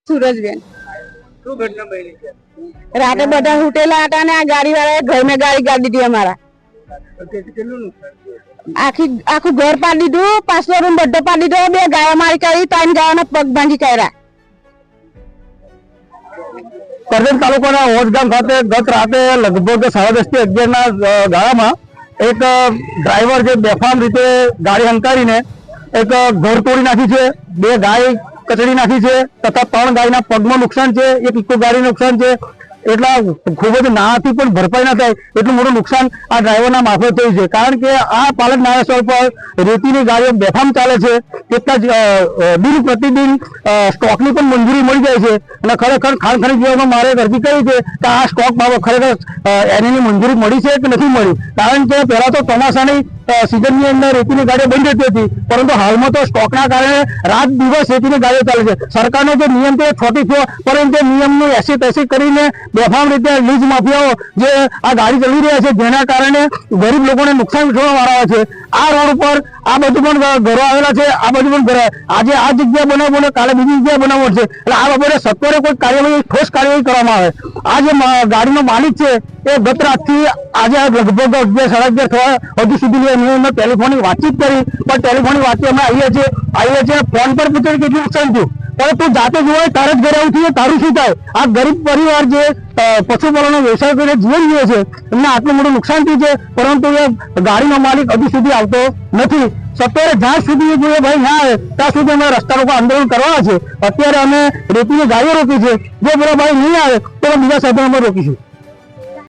सूरजबेन શું ઘટના બની છે? राते बड़ा होटेला હતા ને આ ગાડી વાળાએ ઘર में गाड़ी गाड़ी દીધી અમારા કેટલું નુકસાન થયું? આખું ઘર પાડી દીધું, 500 રૂમ બધો પાડી દીધો, 2 ગાયો મારી કરી, 3 ગાયોના પગ ભાંગી કર્યા। કરજણ તાલુકાના ઓજગામ ખાતે ગત રાતે લગભગ 10:30 થી 11 ના ગાળામાં એક ડ્રાઈવર જે બેફામ રીતે ગાડી હંકારીને એક ઘર તોડી નાખી છે, 2 ગાય કચડી નાખી છે તથા 3 ગાયના પગમાં નુકસાન છે, એક ઇકો ગાડી નુકસાન છે। એટલા ખૂબ જ નાથી પણ ભરપાઈ ના થાય એટલું મોટું નુકસાન આ ડ્રાઈવરના માફે થયું છે, કારણ કે આ પાલક નાયા સ્થળ પર રેતીની ગાડીઓ બેફામ ચાલે છે। કેટલા દિન પ્રતિદિન સ્ટોકની પણ મંજૂરી મળી જાય છે અને ખરેખર ખાણ ખનીજ વિભાગમાં મારે અરજી કરી છે કે આ સ્ટોક બાબત ખરેખર એની મંજૂરી મળી છે કે નથી મળી, કારણ કે પહેલા તો ચોમાસાની સિઝનની અંદર રેતીની ગાડીઓ બંધ રહેતી હતી, પરંતુ હાલમાં તો સ્ટોકના કારણે રાત દિવસ રેતીની ગાડીઓ ચાલે છે। સરકારનો જે નિયમ છે છોટી થયો, પરંતુ નિયમનું 80-80 કરીને બેફામ રીતે લીઝ માફિયાઓ જે આ ગાડી ચલાવી રહ્યા છે, જેના કારણે ગરીબ લોકોને નુકસાન થવા છે। આ રોડ ઉપર આ બધું પણ ઘરો આવેલા છે, આ બધું પણ ઘર આજે આ જગ્યા બનાવવો ને કાલે બીજી જગ્યા બનાવવો છે, એટલે આ બાબતે સત્વરે કોઈ કાર્યવાહી ઠોસ કાર્યવાહી કરવામાં આવે। આ જે ગાડીનો માલિક છે એ ગત રાતથી આજે લગભગ 11-11:30 થવા હજુ સુધી એમને ટેલિફોનિક વાતચીત કરી, પણ ટેલિફોનિક વાતચીત અમે આવીએ છીએ ફોન પર પૂછે કેટલું નુકસાન થયું, પણ તું જાતે જોવાય તારે જ ઘરે આવું થયું, તારું શું થાય? આ ગરીબ પરિવાર જે પશુપાલનનો વ્યવસાય કરીને જીવન જીવે છે એમને આટલું મોટું નુકસાન થયું છે, પરંતુ એ ગાડીનો માલિક હજુ સુધી આવતો નથી। સત્વરે જ્યાં સુધી જો ભાઈ ના આવે ત્યાં સુધી અમે રસ્તા રોકો આંદોલન કરવાના છે। અત્યારે અમે રેતીની ગાડીઓ રોકી છે, જો પેલો ભાઈ નહીં આવે તો બીજા સાધનો અમે રોકીશું।